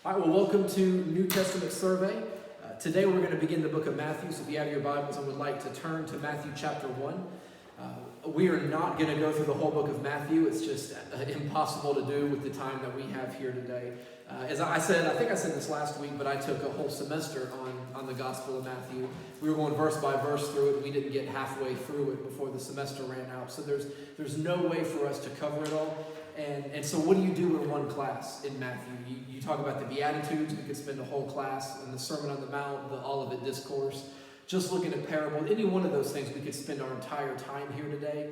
All right, well, welcome to New Testament Survey. Today we're going to begin the book of Matthew, so if you have your Bibles and would like to turn to Matthew chapter 1. We are not going to go through the whole book of Matthew. It's just impossible to do with the time that we have here today. As I said, I think I said this last week, but I took a whole semester on the Gospel of Matthew. We were going verse by verse through it. We didn't get halfway through it before the semester ran out. So there's no way for us to cover it all. And so what do you do in one class in Matthew? You talk about the Beatitudes. We could spend a whole class in the Sermon on the Mount, the Olivet Discourse, just looking at parable. Any one of those things, we could spend our entire time here today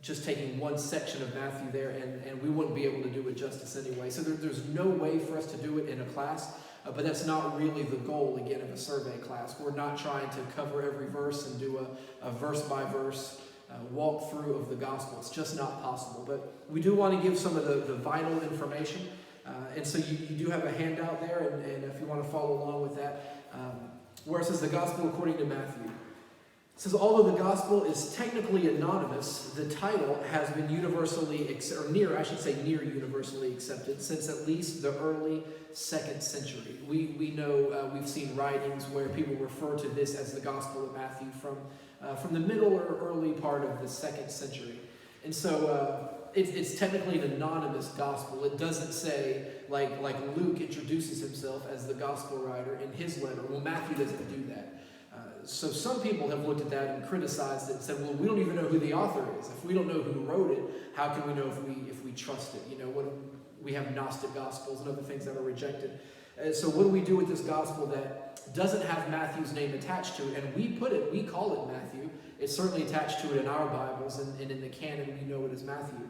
just taking one section of Matthew there, and we wouldn't be able to do it justice anyway. So there's no way for us to do it in a class, but that's not really the goal, again, of a survey class. We're not trying to cover every verse and do a verse-by-verse walk through of the gospel. It's just not possible. But we do want to give some of the vital information. And so you do have a handout there, and if you want to follow along with that, where it says the gospel according to Matthew. It says, although the gospel is technically anonymous, the title has been universally, near universally accepted since at least the early 2nd century. We know, we've seen writings where people refer to this as the Gospel of Matthew from the middle or early part of the 2nd century. And so it's technically an anonymous gospel. It doesn't say, like Luke introduces himself as the gospel writer in his letter. Well, Matthew doesn't do that. So some people have looked at that and criticized it and said, well, we don't even know who the author is. If we don't know who wrote it, how can we know if we trust it? You know, we have Gnostic gospels and other things that are rejected. So what do we do with this gospel that doesn't have Matthew's name attached to it? And we call it Matthew. It's certainly attached to it in our Bibles, and in the canon we know it as Matthew.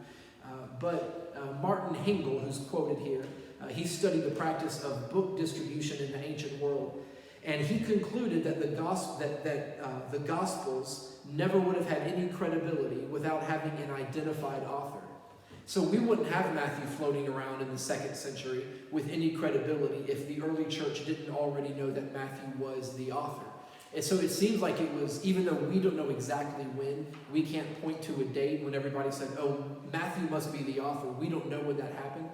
But Martin Hengel, who's quoted here, he studied the practice of book distribution in the ancient world. And he concluded that the Gospels never would have had any credibility without having an identified author. So we wouldn't have Matthew floating around in the 2nd century with any credibility if the early church didn't already know that Matthew was the author. And so it seems like it was, even though we don't know exactly when, we can't point to a date when everybody said, oh, Matthew must be the author. We don't know when that happened.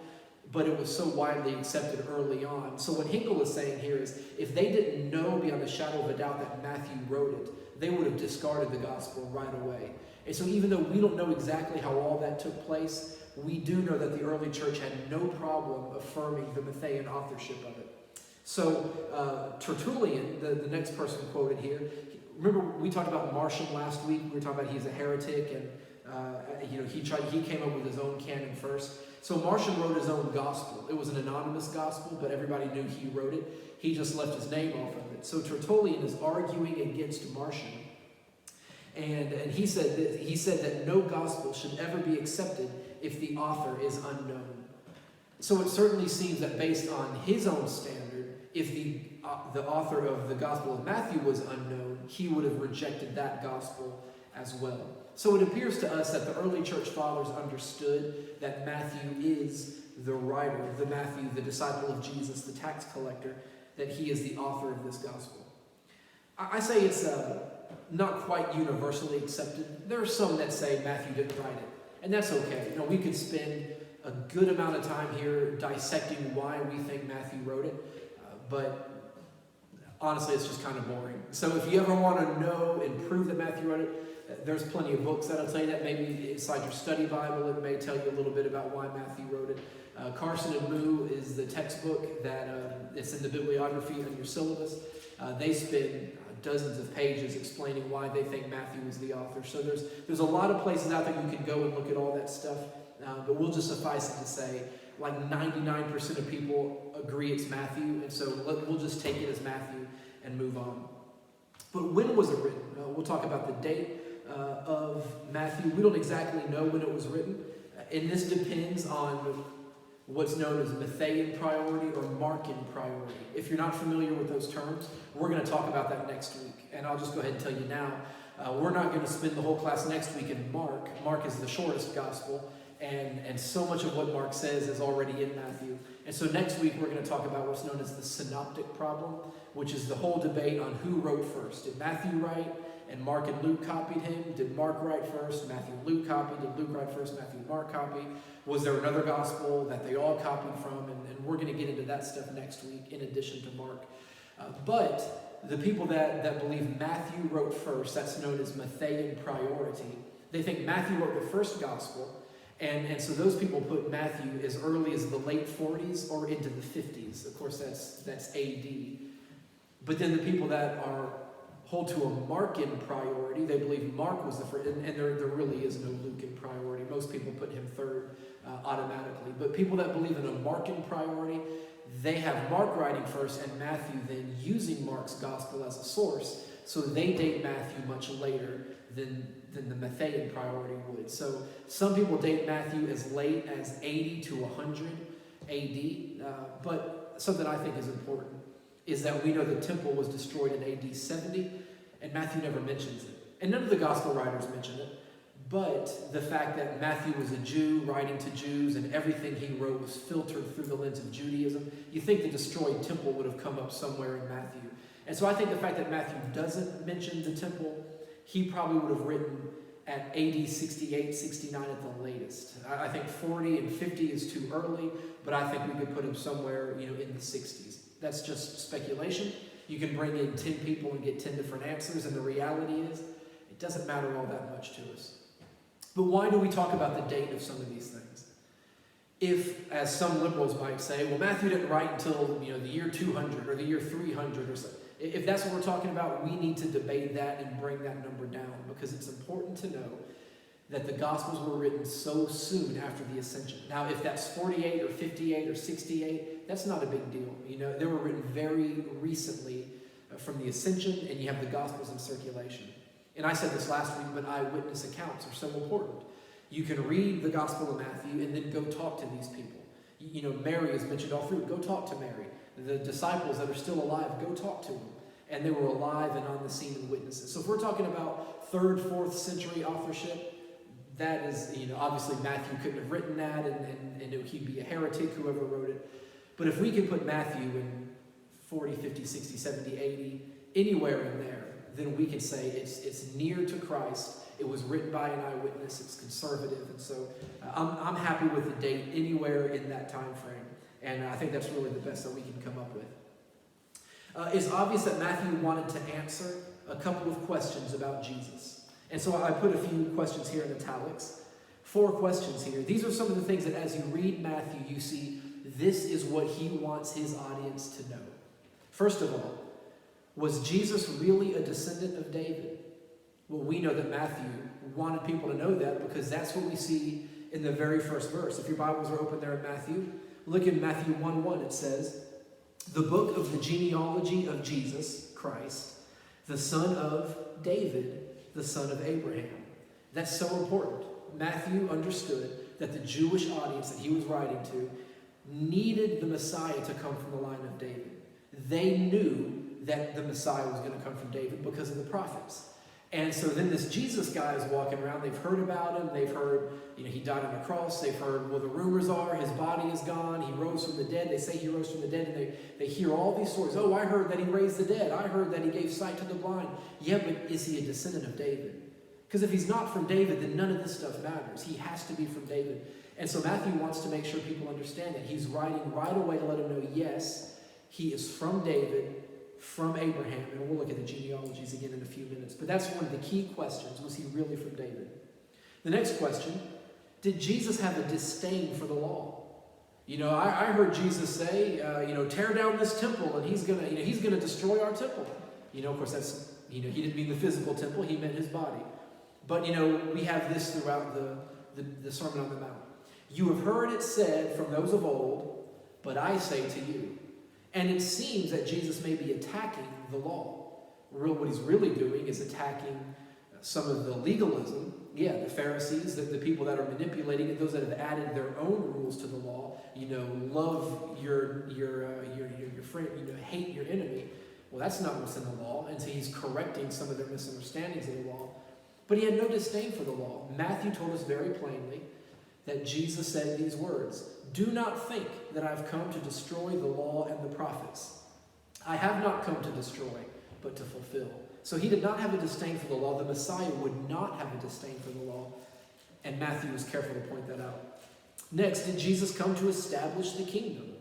But it was so widely accepted early on. So what Hinkle is saying here is, if they didn't know beyond a shadow of a doubt that Matthew wrote it, they would have discarded the gospel right away. And so even though we don't know exactly how all that took place, we do know that the early church had no problem affirming the Matthean authorship of it. So Tertullian, the next person quoted here, remember we talked about Marcion last week. We were talking about he's a heretic, and he came up with his own canon first. So Marcion wrote his own gospel. It was an anonymous gospel, but everybody knew he wrote it. He just left his name off of it. So Tertullian is arguing against Marcion, and he said that no gospel should ever be accepted if the author is unknown. So it certainly seems that based on his own standard, if the author of the Gospel of Matthew was unknown, he would have rejected that gospel as well. So it appears to us that the early church fathers understood that Matthew is the writer, the Matthew, the disciple of Jesus, the tax collector, that he is the author of this gospel. I say it's not quite universally accepted. There are some that say Matthew didn't write it, and that's okay. You know, we could spend a good amount of time here dissecting why we think Matthew wrote it, but honestly, it's just kind of boring. So if you ever want to know and prove that Matthew wrote it, there's plenty of books that'll tell you that. Maybe inside your study Bible, it may tell you a little bit about why Matthew wrote it. Carson and Moo is the textbook that it's in the bibliography on your syllabus. They spend dozens of pages explaining why they think Matthew was the author. So there's a lot of places out there you can go and look at all that stuff. But we'll just suffice it to say, like 99% of people agree it's Matthew, and so we'll just take it as Matthew and move on. But when was it written? We'll talk about the date of Matthew. We don't exactly know when it was written, and this depends on what's known as Matthean priority or Markan priority. If you're not familiar with those terms, we're going to talk about that next week, and I'll just go ahead and tell you now, we're not going to spend the whole class next week in Mark. Mark is the shortest gospel, and so much of what Mark says is already in Matthew. And so next week we're going to talk about what's known as the synoptic problem, which is the whole debate on who wrote first. Did Matthew write and Mark and Luke copied him? Did Mark write first? Matthew and Luke copied? Did Luke write first? Matthew and Mark copied? Was there another gospel that they all copied from? And and we're going to get into that stuff next week in addition to Mark. But the people that believe Matthew wrote first, that's known as Matthean priority. They think Matthew wrote the first gospel, and so those people put Matthew as early as the late 40s or into the 50s. Of course, that's AD. But then the people that hold to a Markan priority, they believe Mark was the first, and there really is no Lucan priority. Most people put him third automatically. But people that believe in a Markan priority, they have Mark writing first and Matthew then using Mark's gospel as a source, so they date Matthew much later than the Matthean priority would. So some people date Matthew as late as 80 to 100 AD, but something I think is important is that we know the temple was destroyed in AD 70, and Matthew never mentions it. And none of the gospel writers mention it, but the fact that Matthew was a Jew writing to Jews and everything he wrote was filtered through the lens of Judaism, you think the destroyed temple would have come up somewhere in Matthew. And so I think the fact that Matthew doesn't mention the temple, he probably would have written at AD 68, 69 at the latest. I think 40 and 50 is too early, but I think we could put him somewhere, in the 60s. That's just speculation. You can bring in 10 people and get 10 different answers, and the reality is, it doesn't matter all that much to us. But why do we talk about the date of some of these things? If, as some liberals might say, well, Matthew didn't write until, the year 200 or the year 300 or so. If that's what we're talking about, we need to debate that and bring that number down, because it's important to know that the Gospels were written so soon after the Ascension. Now, if that's 48 or 58 or 68, that's not a big deal. They were written very recently from the Ascension, and you have the Gospels in circulation. And I said this last week, but eyewitness accounts are so important. You can read the Gospel of Matthew and then go talk to these people. Mary is mentioned all through. Go talk to Mary. The disciples that are still alive, go talk to them. And they were alive and on the scene and witnesses. So if we're talking about 3rd, 4th century authorship, that is, obviously Matthew couldn't have written that, and he'd be a heretic, whoever wrote it. But if we can put Matthew in 40, 50, 60, 70, 80, anywhere in there, then we can say it's near to Christ. It was written by an eyewitness. It's conservative. And so I'm happy with the date anywhere in that time frame. And I think that's really the best that we can come up with. It's obvious that Matthew wanted to answer a couple of questions about Jesus. And so I put a few questions here in italics. 4 questions here. These are some of the things that as you read Matthew, you see this is what he wants his audience to know. First of all, was Jesus really a descendant of David? Well, we know that Matthew wanted people to know that because that's what we see in the very first verse. If your Bibles are open there in Matthew, look in Matthew 1:1. It says, the book of the genealogy of Jesus Christ, the son of David, the son of Abraham. That's so important. Matthew understood that the Jewish audience that he was writing to needed the Messiah to come from the line of David. They knew that the Messiah was going to come from David because of the prophets. And so then this Jesus guy is walking around. They've heard about him. They've heard, he died on a cross. They've heard, well, the rumors are his body is gone. He rose from the dead. They say he rose from the dead, and they hear all these stories. Oh, I heard that he raised the dead. I heard that he gave sight to the blind. Yeah, but is he a descendant of David? Because if he's not from David, then none of this stuff matters. He has to be from David. And so Matthew wants to make sure people understand that. He's writing right away to let them know, yes, he is from David, from Abraham, and we'll look at the genealogies again in a few minutes. But that's one of the key questions. Was he really from David? The next question, did Jesus have a disdain for the law? I heard Jesus say, tear down this temple, and he's gonna destroy our temple. Of course, that's, he didn't mean the physical temple, he meant his body. But, we have this throughout the Sermon on the Mount. You have heard it said from those of old, but I say to you. And it seems that Jesus may be attacking the law. What he's really doing is attacking some of the legalism. Yeah, the Pharisees, the people that are manipulating it, those that have added their own rules to the law. Love your friend, hate your enemy. Well, that's not what's in the law. And so he's correcting some of their misunderstandings of the law. But he had no disdain for the law. Matthew told us very plainly that Jesus said these words, do not think that I've come to destroy the law and the prophets. I have not come to destroy, but to fulfill. So he did not have a disdain for the law. The Messiah would not have a disdain for the law. And Matthew was careful to point that out. Next, did Jesus come to establish the kingdom?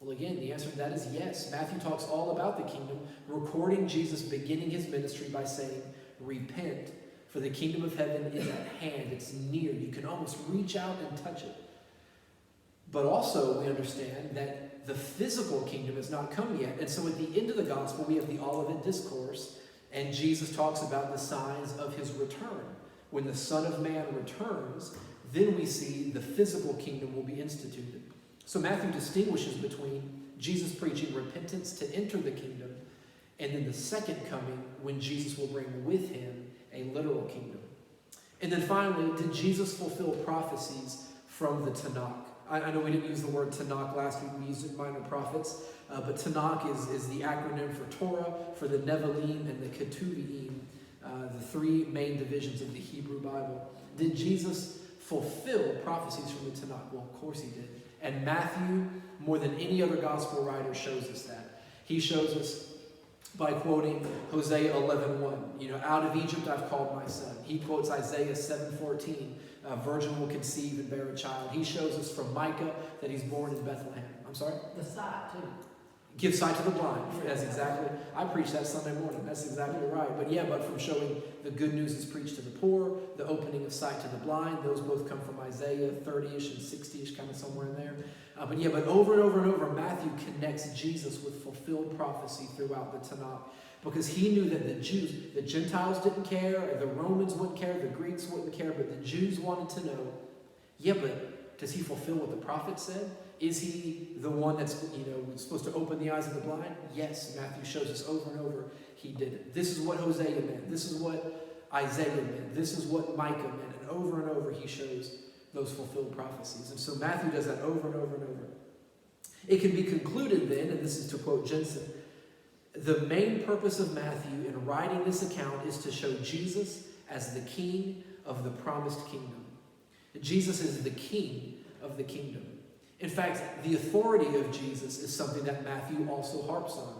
Well, again, the answer to that is yes. Matthew talks all about the kingdom, recording Jesus beginning his ministry by saying, repent, for the kingdom of heaven is at hand. It's near. You can almost reach out and touch it. But also, we understand that the physical kingdom has not come yet. And so at the end of the gospel, we have the Olivet Discourse, and Jesus talks about the signs of his return. When the Son of Man returns, then we see the physical kingdom will be instituted. So Matthew distinguishes between Jesus preaching repentance to enter the kingdom and then the second coming when Jesus will bring with him a literal kingdom. And then finally, did Jesus fulfill prophecies from the Tanakh? I know we didn't use the word Tanakh last week, we used it in Minor Prophets, but Tanakh is the acronym for Torah, for the Nevi'im, and the Ketuvim, the three main divisions of the Hebrew Bible. Did Jesus fulfill prophecies from the Tanakh? Well, of course he did. And Matthew, more than any other gospel writer, shows us that. He shows us by quoting Hosea 11:1. Out of Egypt I've called my son. He quotes Isaiah 7:14. A virgin will conceive and bear a child. He shows us from Micah that he's born in Bethlehem. I'm sorry? The sight, too. Give sight to the blind. That's exactly, I preached that Sunday morning. That's exactly right. But from showing the good news is preached to the poor, the opening of sight to the blind, those both come from Isaiah 30-ish and 60-ish, kind of somewhere in there. But over and over and over, Matthew connects Jesus with fulfilled prophecy throughout the Tanakh. Because he knew that the Gentiles didn't care, the Romans wouldn't care, the Greeks wouldn't care, but the Jews wanted to know, but does he fulfill what the prophet said? Is he the one that's supposed to open the eyes of the blind? Yes, Matthew shows us over and over he did it. This is what Hosea meant. This is what Isaiah meant. This is what Micah meant. And over he shows those fulfilled prophecies. And so Matthew does that over and over and over. It can be concluded then, and this is to quote Jensen, the main purpose of Matthew in writing this account is to show Jesus as the king of the promised kingdom. Jesus is the king of the kingdom. In fact, the authority of Jesus is something that Matthew also harps on.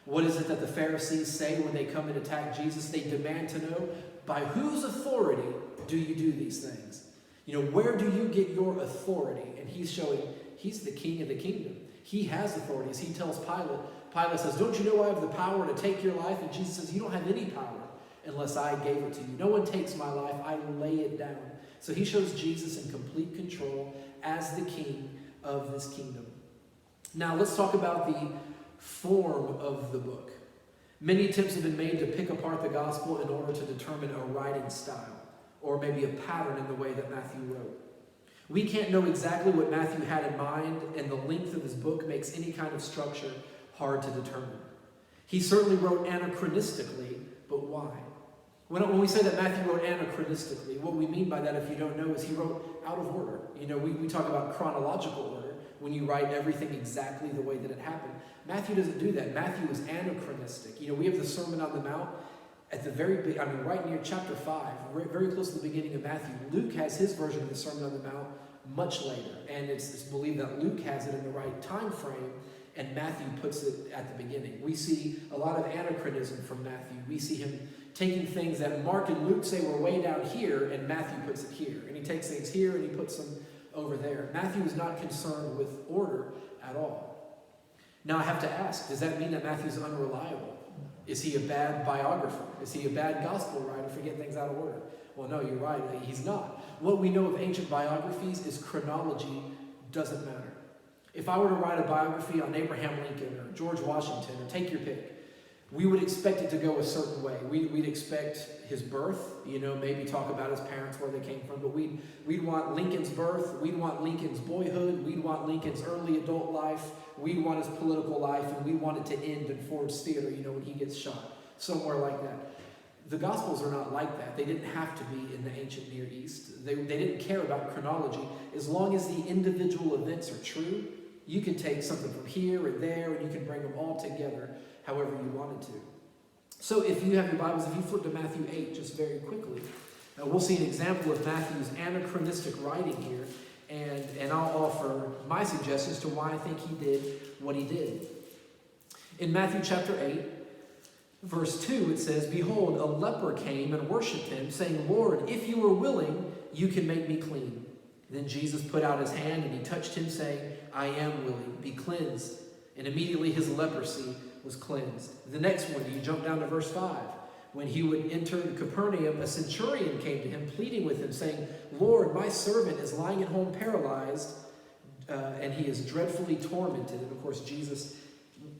What is it that the Pharisees say when they come and attack Jesus? They demand to know, by whose authority do you do these things? Where do you get your authority? And he's showing he's the king of the kingdom. He has authority. As he tells Pilate, Pilate says, don't you know I have the power to take your life? And Jesus says, you don't have any power unless I gave it to you. No one takes my life. I lay it down. So he shows Jesus in complete control as the king of this kingdom. Now let's talk about the form of the book. Many attempts have been made to pick apart the gospel in order to determine a writing style, or maybe a pattern in the way that Matthew wrote. We can't know exactly what Matthew had in mind, and the length of his book makes any kind of structure hard to determine. He certainly wrote anachronistically, but why? When we say that Matthew wrote anachronistically, what we mean by that, if you don't know, is he wrote out of order. We talk about chronological order, when you write everything exactly the way that it happened. Matthew doesn't do that. Matthew is anachronistic. We have the Sermon on the Mount at the right near chapter 5, very close to the beginning of Matthew. Luke has his version of the Sermon on the Mount much later, and it's believed that Luke has it in the right time frame, and Matthew puts it at the beginning. We see a lot of anachronism from Matthew. We see him taking things that Mark and Luke say were way down here, and Matthew puts it here. And he takes things here and he puts them over there. Matthew is not concerned with order at all. Now I have to ask, does that mean that Matthew's unreliable? Is he a bad biographer? Is he a bad gospel writer for getting things out of order? Well, no, you're right. He's not. What we know of ancient biographies is chronology doesn't matter. If I were to write a biography on Abraham Lincoln or George Washington, or take your pick, we would expect it to go a certain way. We'd expect his birth, maybe talk about his parents, where they came from, but we'd want Lincoln's birth, we'd want Lincoln's boyhood, we'd want Lincoln's early adult life, we'd want his political life, and we want it to end in Ford's Theater, when he gets shot, somewhere like that. The Gospels are not like that. They didn't have to be in the ancient Near East. They didn't care about chronology. As long as the individual events are true, you can take something from here and there, and you can bring them all together however you wanted to. So if you have your Bibles, if you flip to Matthew 8 just very quickly, we'll see an example of Matthew's anachronistic writing here, and I'll offer my suggestions to why I think he did what he did. In Matthew chapter 8, verse 2, it says, behold, a leper came and worshipped him, saying, Lord, if you are willing, you can make me clean. Then Jesus put out his hand and he touched him, saying, I am willing, be cleansed. and immediately his leprosy was cleansed. The next one, you jump down to verse 5. When he would enter Capernaum, a centurion came to him, pleading with him, saying, Lord, my servant is lying at home paralyzed, and he is dreadfully tormented. And of course, Jesus,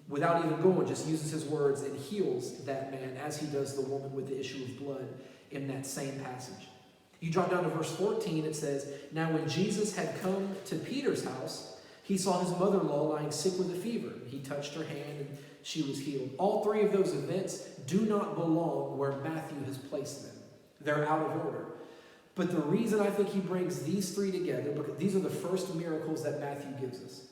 without even going, just uses his words and heals that man, as he does the woman with the issue of blood in that same passage. You drop down to verse 14, it says, Now when Jesus had come to Peter's house, he saw his mother-in-law lying sick with a fever. He touched her hand and she was healed. All three of those events do not belong where Matthew has placed them. They're out of order. But the reason I think he brings these three together, because these are the first miracles that Matthew gives us.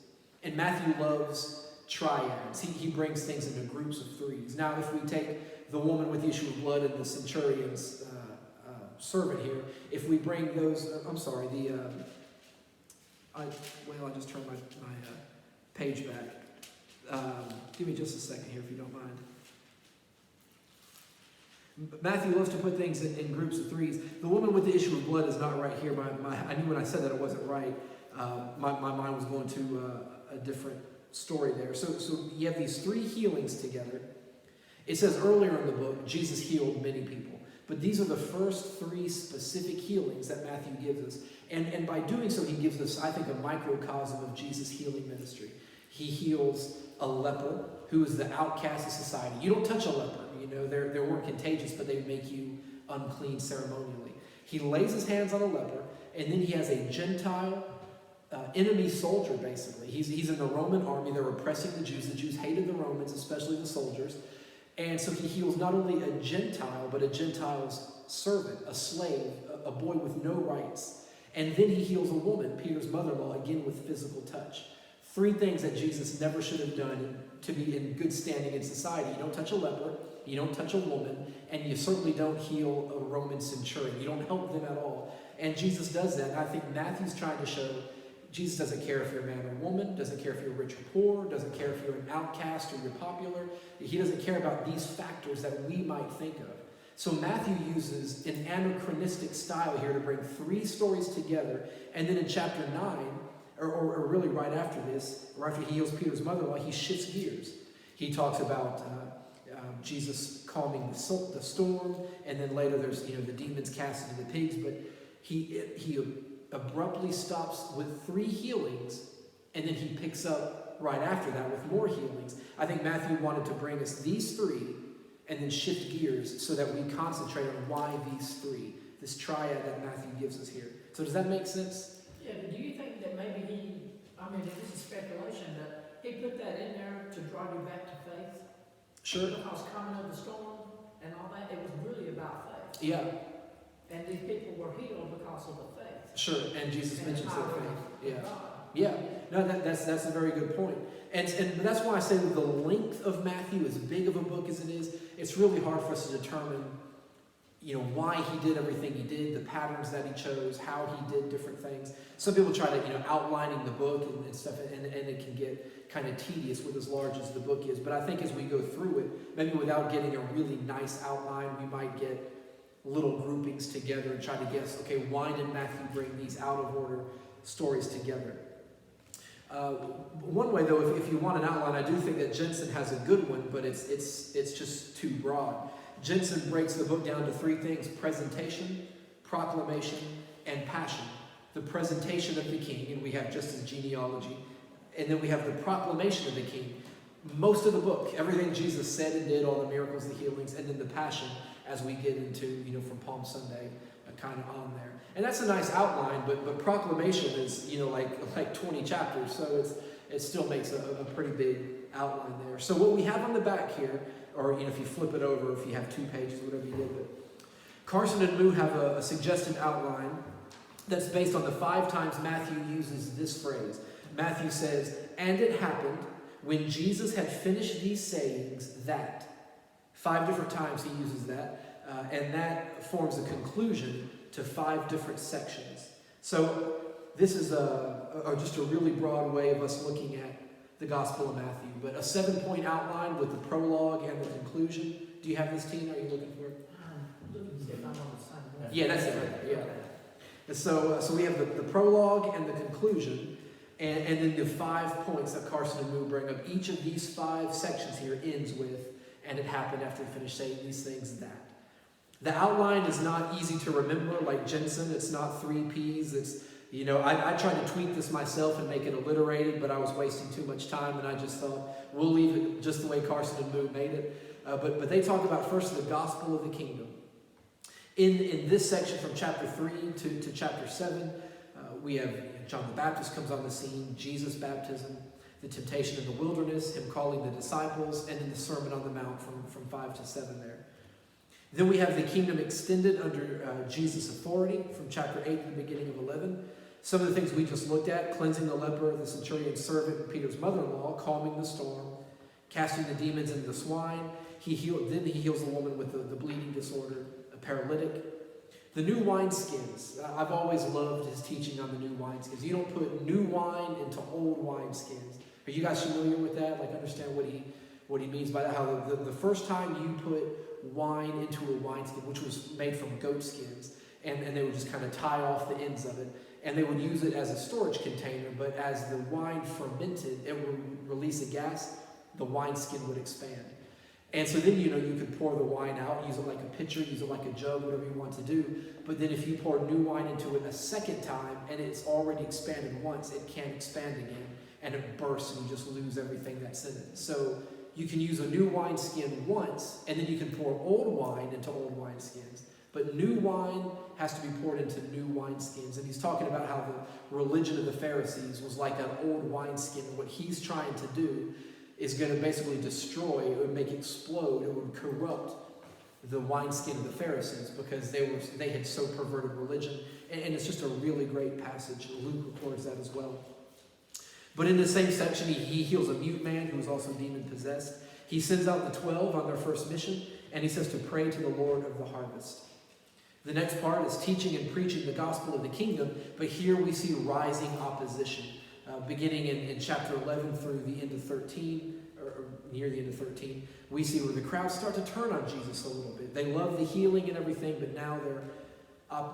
And Matthew loves triads. He brings things into groups of threes. Now, if we take the woman with the issue of blood and the centurion's servant here, if we bring those, I just turned my page back. Give me just a second here if you don't mind. Matthew loves to put things in groups of threes. The woman with the issue of blood is not right here. I knew when I said that it wasn't right. My mind was going to a different story there. So you have these three healings together. It says earlier in the book, Jesus healed many people. But these are the first three specific healings that Matthew gives us. And by doing so, he gives us, I think, a microcosm of Jesus' healing ministry. He heals a leper who is the outcast of society. You don't touch a leper. You know, they weren't contagious, but they make you unclean ceremonially. He lays his hands on a leper, and then he has a Gentile enemy soldier, basically. He's in the Roman army. They're oppressing the Jews. The Jews hated the Romans, especially the soldiers. And so he heals not only a Gentile, but a Gentile's servant, a slave, a boy with no rights. And then he heals a woman, Peter's mother-in-law, again with physical touch. Three things that Jesus never should have done to be in good standing in society. You don't touch a leper, you don't touch a woman, and you certainly don't heal a Roman centurion. You don't help them at all. And Jesus does that. And I think Matthew's trying to show Jesus doesn't care if you're a man or a woman, doesn't care if you're rich or poor, doesn't care if you're an outcast or you're popular. He doesn't care about these factors that we might think of. So Matthew uses an anachronistic style here to bring three stories together. And then in chapter 9, or really right after this, or after he heals Peter's mother-in-law, he shifts gears. He talks about Jesus calming the storm, and then later there's the demons cast into the pigs, but he abruptly stops with three healings, and then he picks up right after that with more healings. I think Matthew wanted to bring us these three and then shift gears so that we concentrate on why these three, this triad that Matthew gives us here. So does that make sense? Yeah, but do you think that maybe this is speculation, that he put that in there to draw you back to faith? Sure. Because coming of the storm and all that, it was really about faith. Yeah. And these people were healed because of the faith. Sure, and Jesus mentions their faith. Yeah. God. Yeah. No, that's a very good point. And that's why I say that the length of Matthew, as big of a book as it is, it's really hard for us to determine, why he did everything he did, the patterns that he chose, how he did different things. Some people try to, outlining the book and stuff, and it can get kind of tedious with as large as the book is. But I think as we go through it, maybe without getting a really nice outline, we might get little groupings together and try to guess, okay, why did Matthew bring these out of order stories together? One way, though, if you want an outline, I do think that Jensen has a good one, but it's just too broad. Jensen breaks the book down to three things: presentation, proclamation, and passion. The presentation of the king, and we have just his genealogy, and then we have the proclamation of the king. Most of the book, everything Jesus said and did, all the miracles, the healings, and then the passion as we get into, from Palm Sunday, kind of on there. And that's a nice outline, but proclamation is, like 20 chapters, so it still makes a pretty big outline there. So what we have on the back here, or if you flip it over, if you have 2 pages, whatever you did, but Carson and Moo have a suggested outline that's based on the 5 times Matthew uses this phrase. Matthew says, "And it happened when Jesus had finished these sayings that." 5 different times he uses that, and that forms a conclusion to 5 different sections. So this is just a really broad way of us looking at the Gospel of Matthew, but a 7-point outline with the prologue and the conclusion. Do you have this, Tina? Are you looking for it? I'm looking to see if I'm on the same way. Yeah, that's it right there, yeah. And so we have the prologue and the conclusion. And then the 5 points that Carson and Moo bring up, each of these 5 sections here ends with, and it happened after he finished saying these things, that. The outline is not easy to remember like Jensen. It's not 3 Ps. It's, I tried to tweak this myself and make it alliterated, but I was wasting too much time, and I just thought, we'll leave it just the way Carson and Moo made it. But they talk about first the gospel of the kingdom. In this section from chapter 3 to chapter 7, we have John the Baptist comes on the scene, Jesus' baptism, the temptation in the wilderness, him calling the disciples, and then the Sermon on the Mount from 5 to 7 there. Then we have the kingdom extended under Jesus' authority from chapter 8 to the beginning of 11. Some of the things we just looked at, cleansing the leper, the centurion's servant, Peter's mother-in-law, calming the storm, casting the demons into the swine. Then he heals the woman with the bleeding disorder, a paralytic. The new wineskins. I've always loved his teaching on the new wineskins. You don't put new wine into old wineskins. Are you guys familiar with that? Like, understand what he means by that? How the first time you put wine into a wineskin, which was made from goat skins, and they would just kind of tie off the ends of it, and they would use it as a storage container, but as the wine fermented, it would release a gas, the wineskin would expand. And so then, you could pour the wine out, use it like a pitcher, use it like a jug, whatever you want to do. But then if you pour new wine into it a second time, and it's already expanded once, it can't expand again, and it bursts, and you just lose everything that's in it. So you can use a new wineskin once, and then you can pour old wine into old wineskins. But new wine has to be poured into new wineskins. And he's talking about how the religion of the Pharisees was like an old wineskin. What he's trying to do is going to basically destroy, it would make explode, it would corrupt the wineskin of the Pharisees because they had so perverted religion. And it's just a really great passage. Luke records that as well. But in the same section, he heals a mute man who was also demon-possessed. He sends out the 12 on their first mission, and he says to pray to the Lord of the harvest. The next part is teaching and preaching the gospel of the kingdom, but here we see rising opposition. Beginning in chapter 11 through the end of 13, or near the end of 13, we see where the crowds start to turn on Jesus a little bit. They love the healing and everything, but now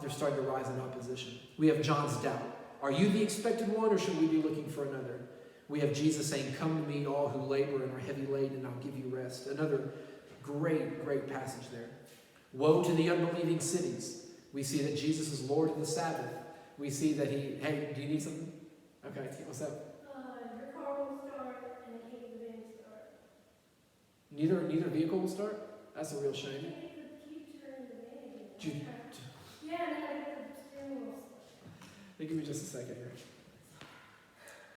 they're starting to rise in opposition. We have John's doubt. Are you the expected one, or should we be looking for another? We have Jesus saying, come to me, all who labor and are heavy laden, and I'll give you rest. Another great, great passage there. Woe to the unbelieving cities. We see that Jesus is Lord of the Sabbath. We see that hey, do you need something? Okay, what's up? Your car will start and the van will start. Neither vehicle will start? That's a real shame. Keep turning the van. Yeah, and then I get the steering wheel. Hey, give me just a second here.